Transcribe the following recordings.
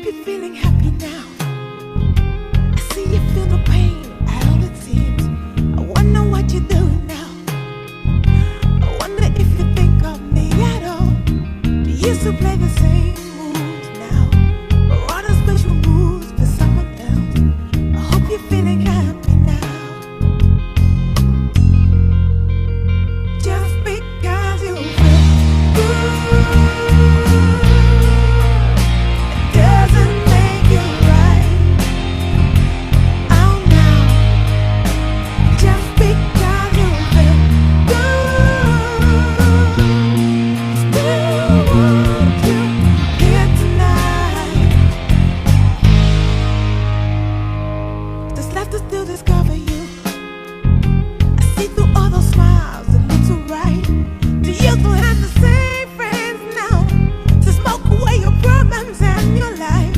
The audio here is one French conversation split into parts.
hope you're feeling happy now. I see you feel the pain at all it seems. I wonder what you're doing now. I wonder if you think of me at all. Do you still play the same moves now? Or are the special moves for someone else? I hope you're feeling happy now. Just because you feel good doesn't make it right. Oh no. Just because you feel good, still want you here tonight. There's left to still discover you. I see through all those smiles that look so right. Do you still have the same friends now to smoke away your problems and your life?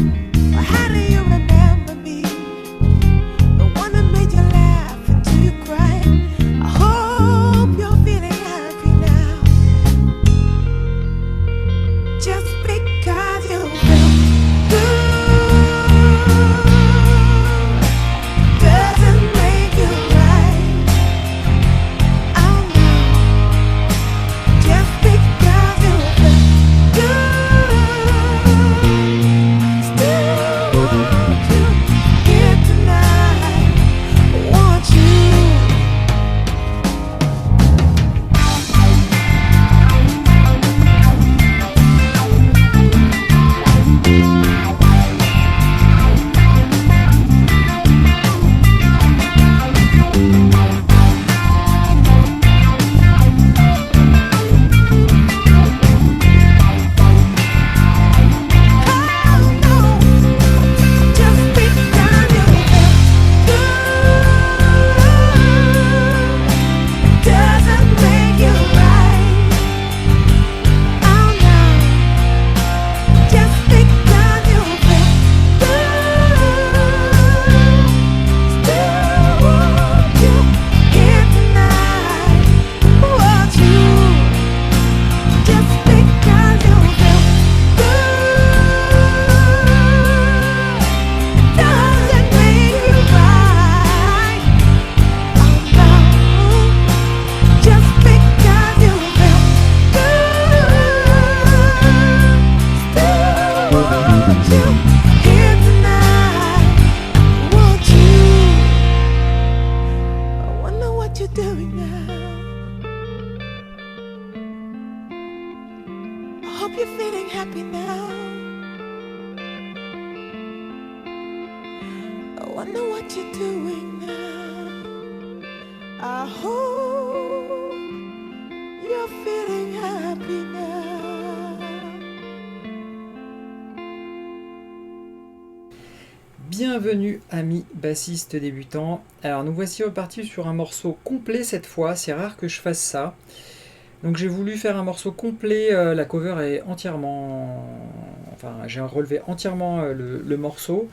Or how do you remember me? The one that made you laugh until you cried. I hope you're feeling happy now. Just because you feel good doesn't make it right. Oh no. Just because you feel good, still want you here tonight. Want you. Hope you're feeling happy now. I wonder what you're doing now. I hope you're feeling happy now. Bienvenue amis bassistes débutants. Alors nous voici repartis sur un morceau complet cette fois, c'est rare que je fasse ça. Donc j'ai voulu faire un morceau complet, la cover est entièrement... Enfin j'ai relevé entièrement le morceau.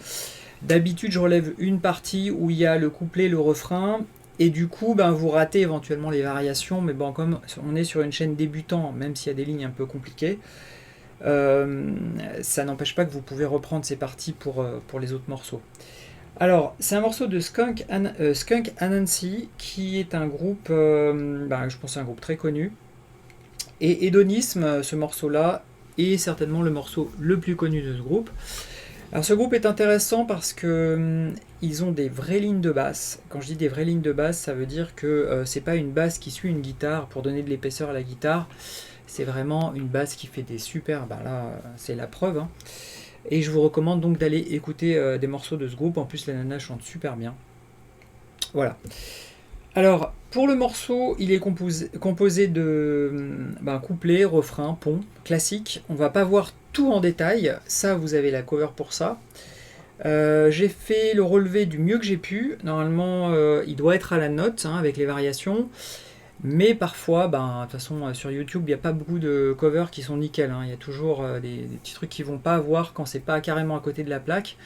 D'habitude je relève une partie où il y a le couplet, le refrain, et du coup vous ratez éventuellement les variations, mais bon comme on est sur une chaîne débutant, même s'il y a des lignes un peu compliquées, ça n'empêche pas que vous pouvez reprendre ces parties pour les autres morceaux. Alors, c'est un morceau de Skunk Anansi, qui est un groupe, je pense un groupe très connu. Et Hédonisme, ce morceau-là, est certainement le morceau le plus connu de ce groupe. Alors ce groupe est intéressant parce que ils ont des vraies lignes de basse. Quand je dis des vraies lignes de basse, ça veut dire que c'est pas une basse qui suit une guitare pour donner de l'épaisseur à la guitare. C'est vraiment une basse qui fait des super... là, c'est la preuve. Hein. Et je vous recommande donc d'aller écouter des morceaux de ce groupe. En plus, la nana chante super bien. Voilà. Alors, pour le morceau, il est composé de couplet, refrain, pont, classique. On va pas voir tout en détail. Ça, vous avez la cover pour ça. J'ai fait le relevé du mieux que j'ai pu. Normalement, il doit être à la note, avec les variations. Mais parfois, de toute façon, sur YouTube, il n'y a pas beaucoup de covers qui sont nickel. Il y a toujours des petits trucs qui ne vont pas avoir quand c'est pas carrément à côté de la plaque.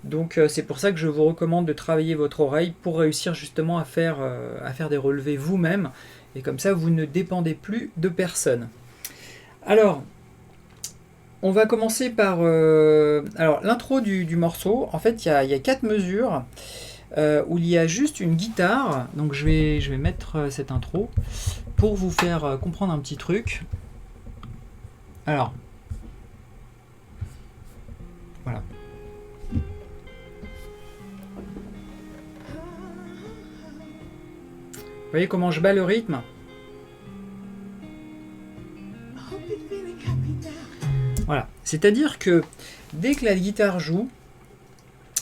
Donc c'est pour ça que je vous recommande de travailler votre oreille pour réussir justement à faire des relevés vous-même. Et comme ça, vous ne dépendez plus de personne. Alors, on va commencer par alors l'intro du morceau. En fait, il y a 4 mesures où il y a juste une guitare. Donc je vais mettre cette intro pour vous faire comprendre un petit truc. Alors, voilà. Vous voyez comment je bats le rythme? Voilà. C'est-à-dire que dès que la guitare joue,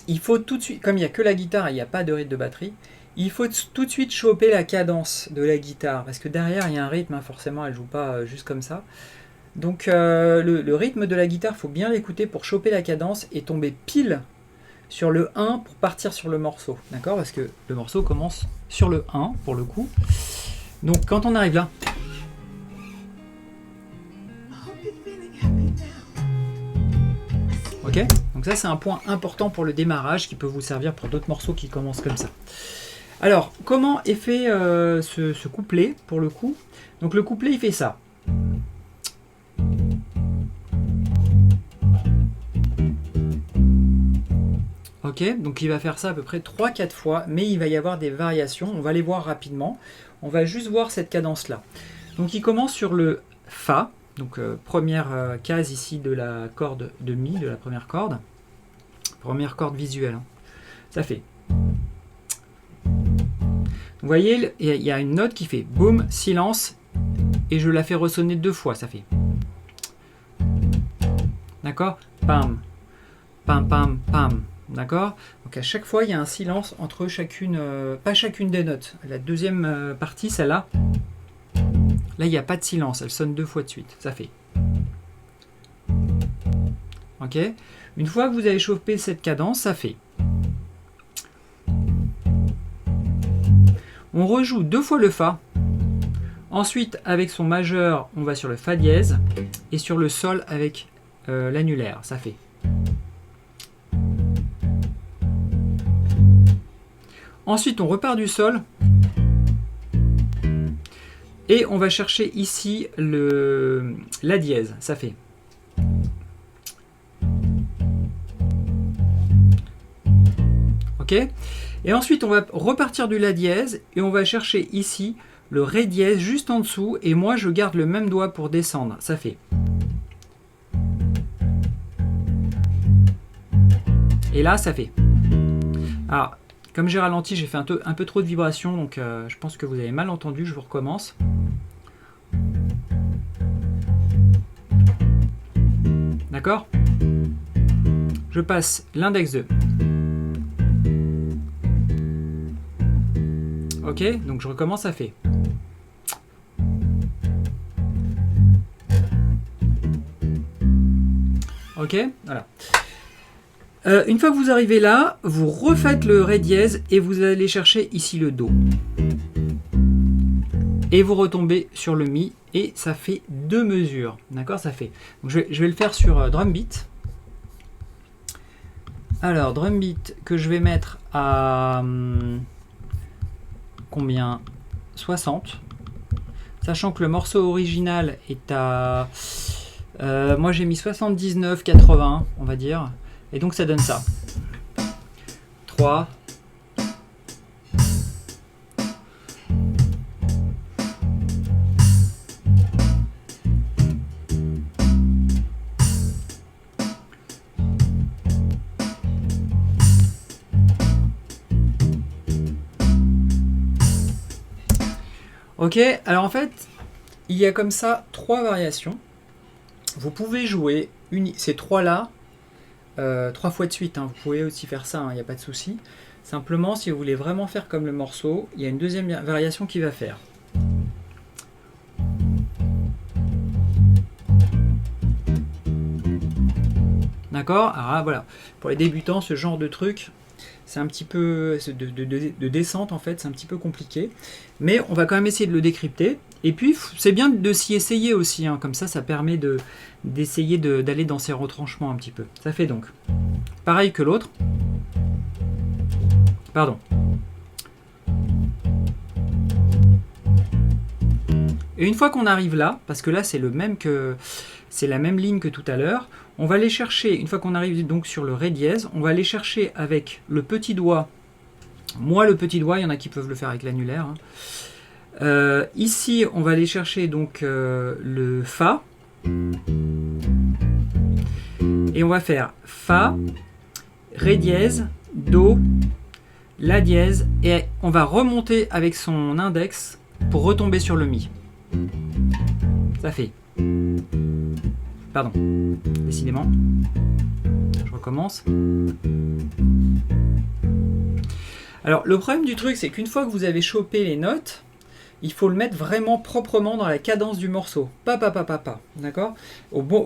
il faut tout de suite, comme il n'y a que la guitare et il n'y a pas de rythme de batterie, il faut tout de suite choper la cadence de la guitare. Parce que derrière, il y a un rythme, hein, forcément, elle ne joue pas juste comme ça. Donc le rythme de la guitare, il faut bien l'écouter pour choper la cadence et tomber pile sur le 1 pour partir sur le morceau. D'accord? Parce que le morceau commence sur le 1 pour le coup. Donc quand on arrive là, ok? Donc ça c'est un point important pour le démarrage qui peut vous servir pour d'autres morceaux qui commencent comme ça. Alors comment est fait ce couplet pour le coup? Donc le couplet il fait ça. Ok, donc il va faire ça à peu près 3-4 fois, mais il va y avoir des variations, on va les voir rapidement. On va juste voir cette cadence-là. Donc il commence sur le Fa, donc première case ici de la corde de Mi, de la première corde visuelle. Hein. Ça fait. Vous voyez, il y a une note qui fait boum, silence, et je la fais ressonner 2 fois, ça fait. D'accord? Pam, pam, pam, pam. D'accord? Donc à chaque fois, il y a un silence entre chacune, pas chacune des notes. La deuxième partie, celle-là, là, il n'y a pas de silence. Elle sonne 2 fois de suite. Ça fait. Ok? Une fois que vous avez chopé cette cadence, ça fait. On rejoue 2 fois le Fa. Ensuite, avec son majeur, on va sur le Fa dièse. Et sur le Sol avec l'annulaire. Ça fait. Ensuite, on repart du Sol. Et on va chercher ici la dièse. Ça fait. Ok? Et ensuite, on va repartir du La dièse. Et on va chercher ici le Ré dièse juste en dessous. Et moi, je garde le même doigt pour descendre. Ça fait. Et là, ça fait. Alors, comme j'ai ralenti, j'ai fait un peu trop de vibrations, donc je pense que vous avez mal entendu, je vous recommence. D'accord? Je passe l'index 2. Ok, donc je recommence, ça fait. Ok, voilà. Une fois que vous arrivez là, vous refaites le Ré dièse et vous allez chercher ici le Do. Et vous retombez sur le Mi et ça fait 2 mesures. D'accord? Ça fait. Donc je vais le faire sur drum beat. Alors, drum beat que je vais mettre à combien? 60. Sachant que le morceau original est à. Moi j'ai mis 79, 80, on va dire. Et donc ça donne ça. 3. Ok, alors en fait, il y a comme ça 3 variations. Vous pouvez jouer ces 3-là 3 fois de suite, hein. Vous pouvez aussi faire ça, il n'y a pas de souci. Simplement, si vous voulez vraiment faire comme le morceau, il y a une deuxième variation qui va faire. D'accord? Alors là, voilà. Pour les débutants, ce genre de truc, c'est un petit peu de descente en fait, c'est un petit peu compliqué. Mais on va quand même essayer de le décrypter. Et puis, c'est bien de s'y essayer aussi, hein. Comme ça permet d'essayer d'aller dans ces retranchements un petit peu. Ça fait donc pareil que l'autre. Pardon. Et une fois qu'on arrive là, parce que là c'est le même que c'est la même ligne que tout à l'heure. On va aller chercher, une fois qu'on arrive donc sur le Ré dièse, on va aller chercher avec le petit doigt. Moi, le petit doigt, il y en a qui peuvent le faire avec l'annulaire. Ici, on va aller chercher donc le Fa. Et on va faire Fa, Ré dièse, Do, La dièse. Et on va remonter avec son index pour retomber sur le Mi. Ça fait... Pardon, décidément. Je recommence. Alors, le problème du truc, c'est qu'une fois que vous avez chopé les notes, il faut le mettre vraiment proprement dans la cadence du morceau. Pa, d'accord ?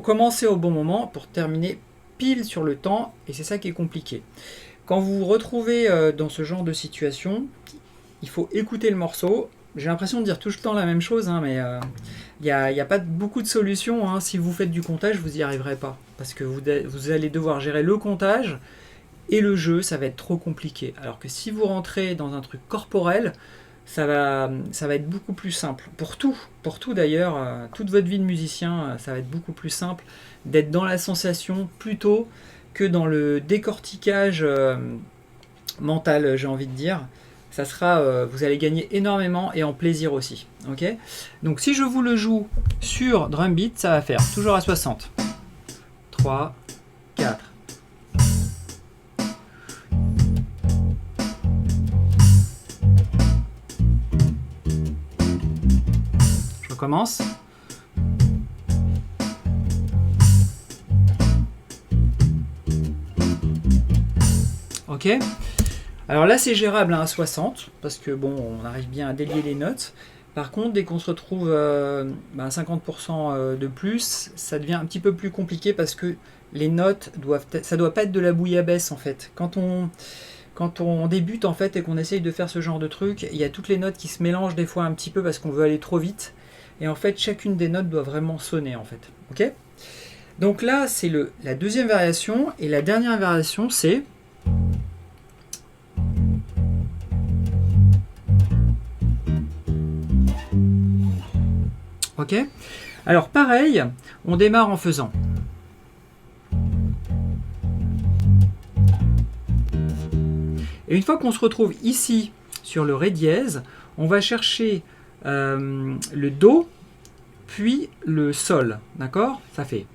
Commencez au bon moment pour terminer pile sur le temps, et c'est ça qui est compliqué. Quand vous vous retrouvez dans ce genre de situation, il faut écouter le morceau. J'ai l'impression de dire tout le temps la même chose, hein, mais il n'y a pas beaucoup de solutions. Hein. Si vous faites du comptage, vous n'y arriverez pas. Parce que vous allez devoir gérer le comptage et le jeu, ça va être trop compliqué. Alors que si vous rentrez dans un truc corporel, ça va être beaucoup plus simple. Pour tout d'ailleurs, toute votre vie de musicien, ça va être beaucoup plus simple d'être dans la sensation plutôt que dans le décortiquage mental, j'ai envie de dire. Ça sera, vous allez gagner énormément et en plaisir aussi. Okay ? Donc si je vous le joue sur drum beat, ça va faire toujours à 60. 3, 4. Je recommence. Ok ? Alors là, c'est gérable à 60, parce que bon, on arrive bien à délier les notes. Par contre, dès qu'on se retrouve à 50% de plus, ça devient un petit peu plus compliqué parce que les notes ça doit pas être de la bouillabaisse en fait. Quand on débute en fait et qu'on essaye de faire ce genre de truc, il y a toutes les notes qui se mélangent des fois un petit peu parce qu'on veut aller trop vite. Et en fait, chacune des notes doit vraiment sonner en fait. Ok ? Donc là, c'est la deuxième variation, et la dernière variation, c'est... Ok ? Alors pareil, on démarre en faisant. Et une fois qu'on se retrouve ici sur le Ré dièse, on va chercher le Do, puis le Sol. D'accord ? Ça fait...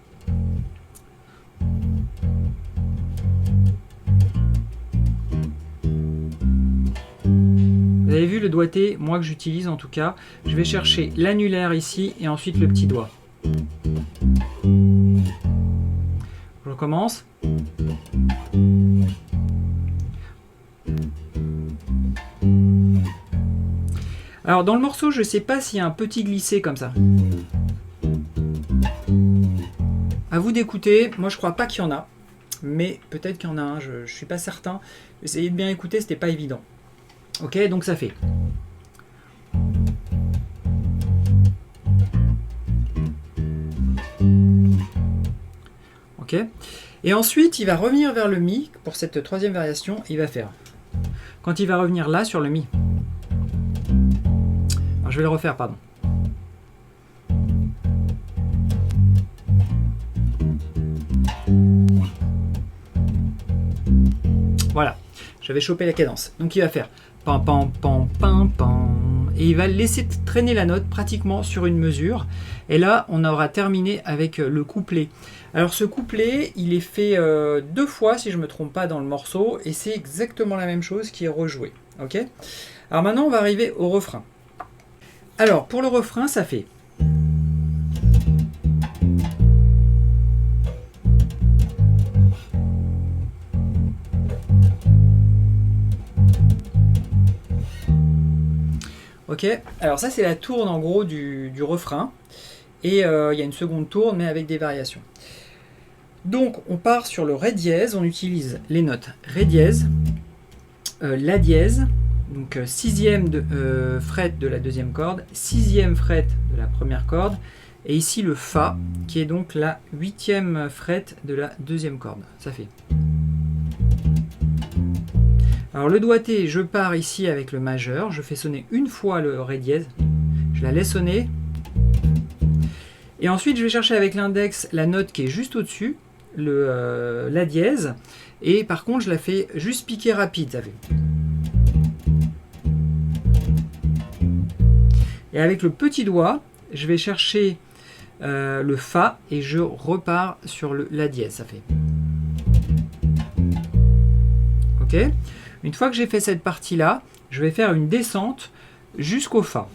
Vous avez vu le doigté, moi que j'utilise en tout cas, je vais chercher l'annulaire ici et ensuite le petit doigt. Je recommence. Alors dans le morceau, je ne sais pas s'il y a un petit glissé comme ça. À vous d'écouter, moi je crois pas qu'il y en a, mais peut-être qu'il y en a un, je ne suis pas certain. Essayez de bien écouter, c'était pas évident. Ok, donc ça fait. Ok. Et ensuite, il va revenir vers le Mi pour cette troisième variation. Il va faire. Quand il va revenir là sur le Mi. Alors, je vais le refaire, pardon. Voilà. J'avais chopé la cadence. Donc il va faire. Pam, pam, pam, pam, pam. Et il va laisser traîner la note pratiquement sur une mesure. Et là, on aura terminé avec le couplet. Alors ce couplet, il est fait 2 fois, si je ne me trompe pas, dans le morceau. Et c'est exactement la même chose qui est rejouée. Ok ? Alors maintenant, on va arriver au refrain. Alors, pour le refrain, ça fait... Ok, alors ça c'est la tourne en gros du refrain, et il y a une seconde tourne mais avec des variations. Donc on part sur le Ré dièse, on utilise les notes Ré dièse, La dièse, donc 6e fret de la deuxième corde, 6e fret de la première corde, et ici le Fa qui est donc la 8e fret de la deuxième corde. Ça fait... Alors le doigté, je pars ici avec le majeur, je fais sonner une fois le Ré dièse, je la laisse sonner, Et ensuite, je vais chercher avec l'index la note qui est juste au-dessus, la dièse. Et par contre, je la fais juste piquer rapide, ça fait. Et avec le petit doigt, je vais chercher le Fa et je repars sur la dièse, ça fait. Ok. Une fois que j'ai fait cette partie-là, je vais faire une descente jusqu'au Fa.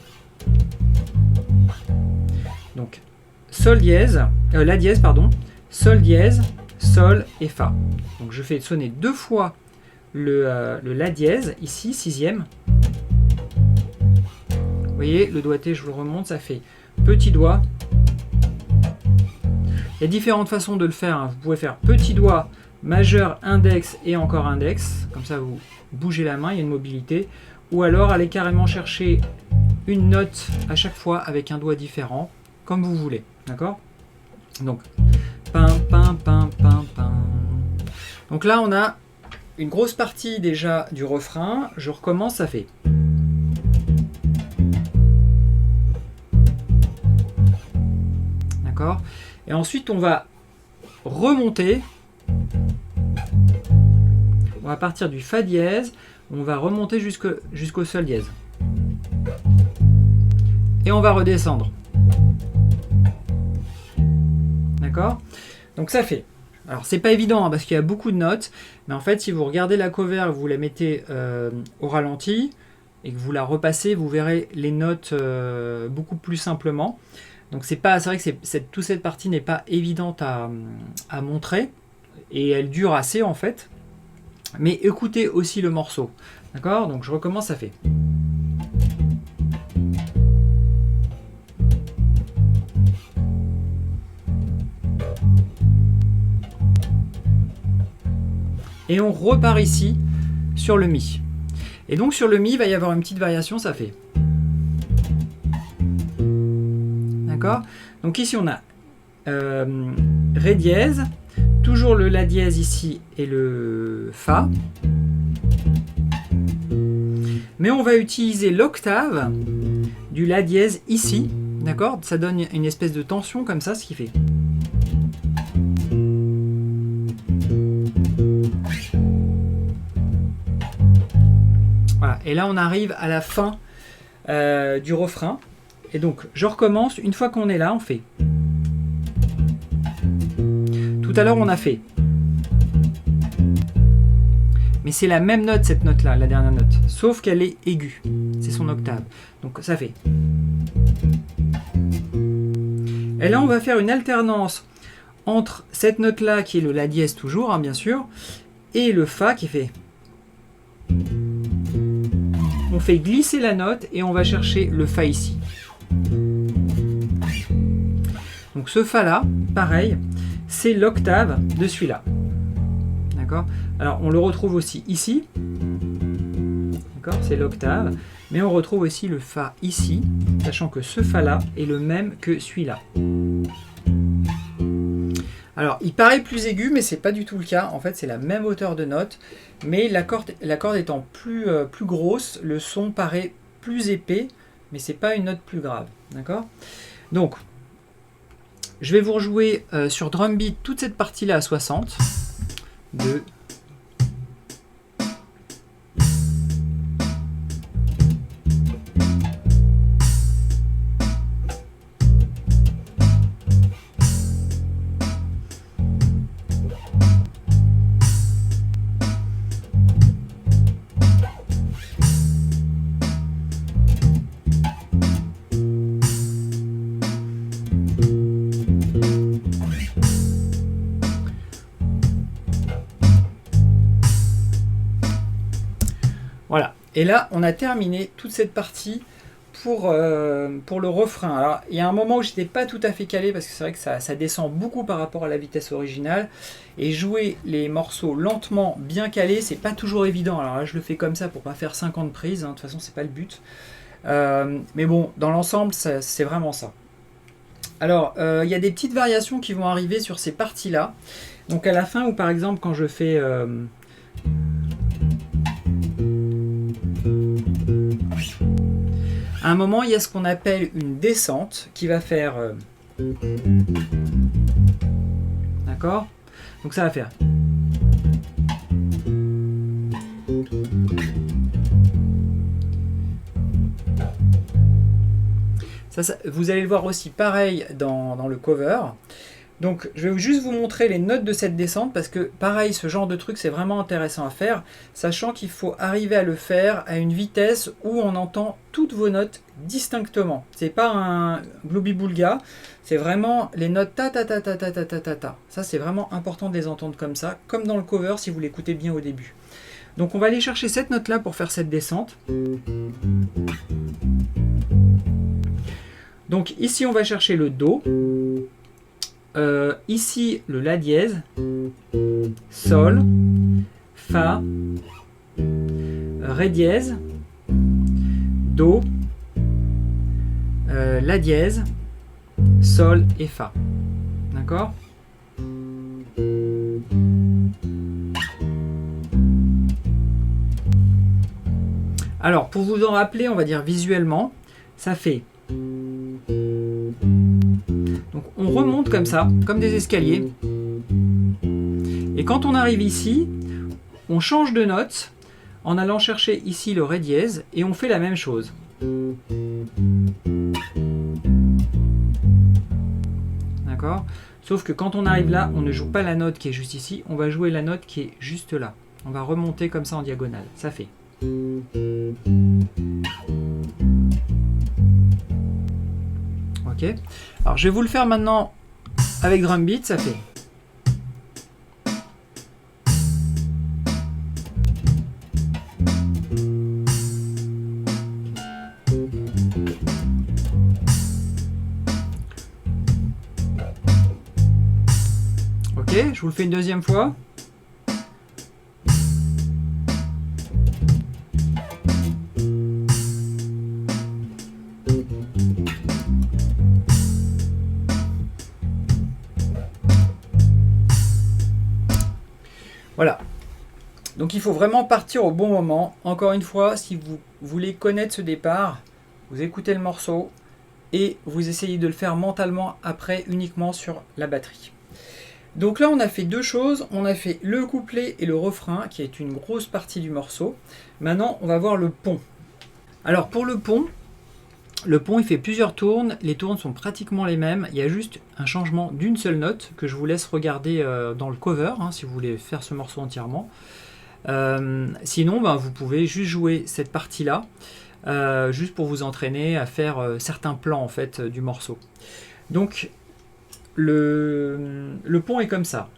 Donc, Sol dièse, la dièse, pardon, Sol dièse, Sol et Fa. Donc je fais sonner 2 fois le La dièse, ici, 6e. Vous voyez, le doigté, je vous le remonte, ça fait petit doigt. Il y a différentes façons de le faire, hein. Vous pouvez faire petit doigt, majeur, index et encore index. Comme ça, vous bougez la main, il y a une mobilité. Ou alors, allez carrément chercher une note à chaque fois avec un doigt différent, comme vous voulez. D'accord? Donc, pim, pim, pim, pim, pim. Donc là, on a une grosse partie déjà du refrain. Je recommence, ça fait. D'accord? Et ensuite, on va remonter. On va partir du Fa dièse. On va remonter jusqu'au Sol dièse. Et on va redescendre. D'accord? Donc ça fait. Alors c'est pas évident hein, parce qu'il y a beaucoup de notes, mais en fait si vous regardez la cover et vous la mettez au ralenti et que vous la repassez, vous verrez les notes beaucoup plus simplement. Donc c'est vrai que toute cette partie n'est pas évidente à montrer et elle dure assez en fait. Mais écoutez aussi le morceau. D'accord? Donc je recommence, ça fait. Et on repart ici sur le Mi. Et donc sur le Mi, il va y avoir une petite variation, ça fait. D'accord? Donc ici on a Ré dièse, toujours le La dièse ici et le Fa. Mais on va utiliser l'octave du La dièse ici. D'accord? Ça donne une espèce de tension comme ça, ce qui fait. Voilà. Et là, on arrive à la fin du refrain. Et donc, je recommence. Une fois qu'on est là, on fait. Tout à l'heure, on a fait. Mais c'est la même note, cette note-là, la dernière note. Sauf qu'elle est aiguë. C'est son octave. Donc, ça fait. Et là, on va faire une alternance entre cette note-là, qui est le La dièse toujours, hein, bien sûr, et le Fa qui fait. On fait glisser la note et on va chercher le Fa ici. Donc ce Fa là, pareil, c'est l'octave de celui-là. D'accord? Alors on le retrouve aussi ici. D'accord? C'est l'octave. Mais on retrouve aussi le Fa ici, sachant que ce Fa là est le même que celui-là. Alors, il paraît plus aigu, mais c'est pas du tout le cas. En fait, c'est la même hauteur de note, mais la corde étant plus grosse, le son paraît plus épais, mais c'est pas une note plus grave. D'accord? Donc, je vais vous rejouer sur drum beat toute cette partie-là à 60. 2. Voilà, et là on a terminé toute cette partie pour le refrain. Alors il y a un moment où j'étais pas tout à fait calé parce que c'est vrai que ça descend beaucoup par rapport à la vitesse originale et jouer les morceaux lentement bien calés c'est pas toujours évident. Alors là je le fais comme ça pour pas faire 50 prises, hein. De toute façon c'est pas le but. Mais bon, dans l'ensemble c'est vraiment ça. Alors il y a des petites variations qui vont arriver sur ces parties là. Donc à la fin ou par exemple quand je fais... à un moment, il y a ce qu'on appelle une descente qui va faire D'accord? Donc ça va faire. Ça, vous allez le voir aussi pareil dans le cover. Donc je vais juste vous montrer les notes de cette descente parce que pareil, ce genre de truc c'est vraiment intéressant à faire, sachant qu'il faut arriver à le faire à une vitesse où on entend toutes vos notes distinctement. C'est pas un globi-boulga, c'est vraiment les notes ta ta ta ta ta ta ta ta ta. Ça c'est vraiment important de les entendre comme ça, comme dans le cover si vous l'écoutez bien au début. Donc on va aller chercher cette note là pour faire cette descente. Donc ici on va chercher le Do. Ici le La dièse, Sol, Fa, Ré dièse, Do, La dièse, Sol et Fa. D'accord? Alors pour vous en rappeler, on va dire visuellement, ça fait... Donc on remonte comme ça, comme des escaliers. Et quand on arrive ici, on change de note en allant chercher ici le Ré dièse et on fait la même chose. D'accord? Sauf que quand on arrive là, on ne joue pas la note qui est juste ici, on va jouer la note qui est juste là. On va remonter comme ça en diagonale. Ça fait. Ok. Alors je vais vous le faire maintenant avec drum beat, ça fait. Ok, je vous le fais une deuxième fois. Voilà. Donc il faut vraiment partir au bon moment. Encore une fois, si vous voulez connaître ce départ, vous écoutez le morceau et vous essayez de le faire mentalement après uniquement sur la batterie. Donc là on a fait deux choses, on a fait le couplet et le refrain qui est une grosse partie du morceau. Maintenant on va voir le pont. Alors pour le pont il fait plusieurs tournes, les tournes sont pratiquement les mêmes, il y a juste un changement d'une seule note que je vous laisse regarder dans le cover si vous voulez faire ce morceau entièrement. Sinon vous pouvez juste jouer cette partie là juste pour vous entraîner à faire certains plans en fait du morceau. Donc le pont est comme ça.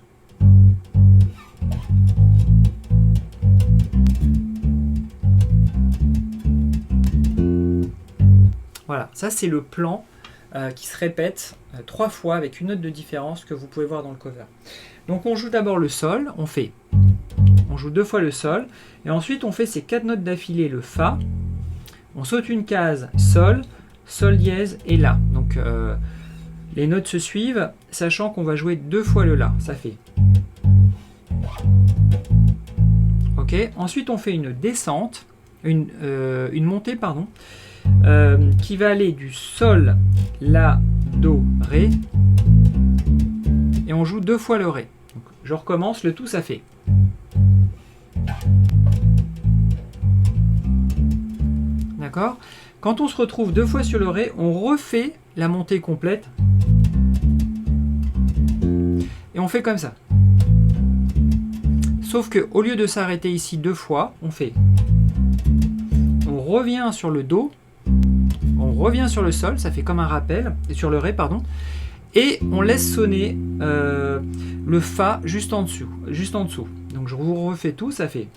Voilà, ça c'est le plan qui se répète 3 fois avec une note de différence que vous pouvez voir dans le cover. Donc on joue d'abord le Sol, on joue 2 fois le Sol, et ensuite on fait ces 4 notes d'affilée, le Fa, on saute une case, Sol, Sol dièse et La. Donc les notes se suivent, sachant qu'on va jouer 2 fois le La, ça fait. Ok, ensuite on fait une descente, une montée, pardon, qui va aller du Sol, La, Do, Ré, et on joue 2 fois le Ré. Donc, je recommence, le tout ça fait. D'accord? Quand on se retrouve 2 fois sur le Ré, on refait la montée complète. Et on fait comme ça. Sauf que au lieu de s'arrêter ici 2 fois, on revient sur le Do, on revient sur le Sol, ça fait comme un rappel, et sur le Ré, pardon, et on laisse sonner le Fa juste en dessous. Donc je vous refais tout, ça fait.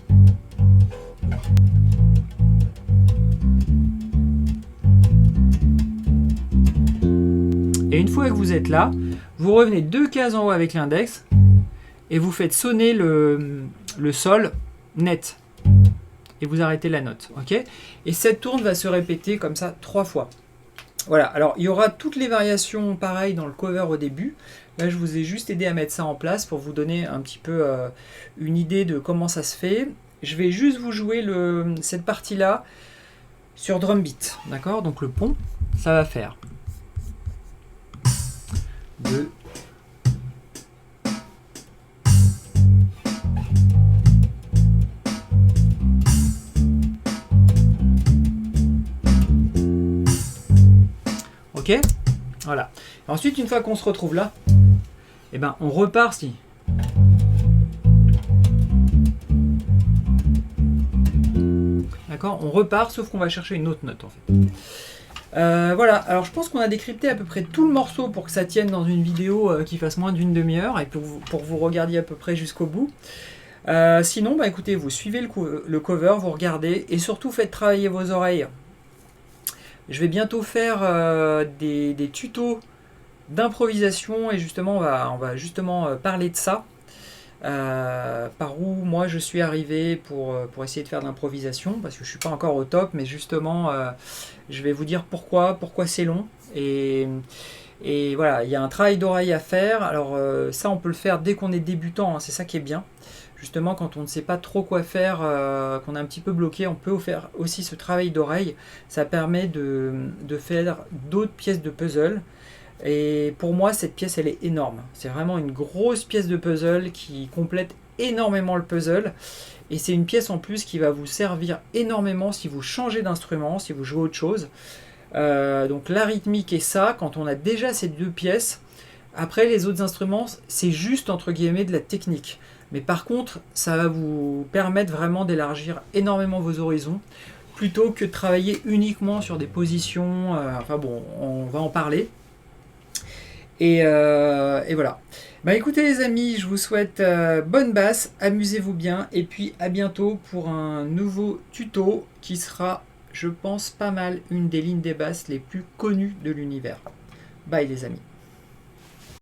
Et une fois que vous êtes là, vous revenez 2 cases en haut avec l'index et vous faites sonner le Sol net. Et vous arrêtez la note. Ok ? Et cette tourne va se répéter comme ça 3 fois. Voilà, alors il y aura toutes les variations pareilles dans le cover au début. Là, je vous ai juste aidé à mettre ça en place pour vous donner un petit peu une idée de comment ça se fait. Je vais juste vous jouer cette partie-là sur drum beat. D'accord ? Donc le pont, ça va faire. 2. Ok, voilà. Ensuite, une fois qu'on se retrouve là, eh ben, on repart si. D'accord, on repart, sauf qu'on va chercher une autre note en fait. Voilà, alors je pense qu'on a décrypté à peu près tout le morceau pour que ça tienne dans une vidéo qui fasse moins d'une demi-heure et pour que vous regardiez à peu près jusqu'au bout. Sinon, bah écoutez, vous suivez le cover, vous regardez et surtout faites travailler vos oreilles. Je vais bientôt faire des tutos d'improvisation et justement on va justement parler de ça. Par où moi je suis arrivé pour essayer de faire de l'improvisation parce que je suis pas encore au top, mais justement je vais vous dire pourquoi c'est long et voilà, il y a un travail d'oreille à faire. Alors ça on peut le faire dès qu'on est débutant, hein, c'est ça qui est bien. Justement quand on ne sait pas trop quoi faire, qu'on est un petit peu bloqué, on peut faire aussi ce travail d'oreille. Ça permet de faire d'autres pièces de puzzle. Et pour moi, cette pièce, elle est énorme. C'est vraiment une grosse pièce de puzzle qui complète énormément le puzzle. Et c'est une pièce en plus qui va vous servir énormément si vous changez d'instrument, si vous jouez autre chose. Donc la rythmique et ça, quand on a déjà ces deux pièces, après les autres instruments, c'est juste entre guillemets de la technique. Mais par contre, ça va vous permettre vraiment d'élargir énormément vos horizons, plutôt que de travailler uniquement sur des positions. Enfin bon, on va en parler. Et voilà. Bah écoutez les amis, je vous souhaite bonne basse, amusez-vous bien et puis à bientôt pour un nouveau tuto qui sera, je pense, pas mal une des lignes des basses les plus connues de l'univers. Bye les amis.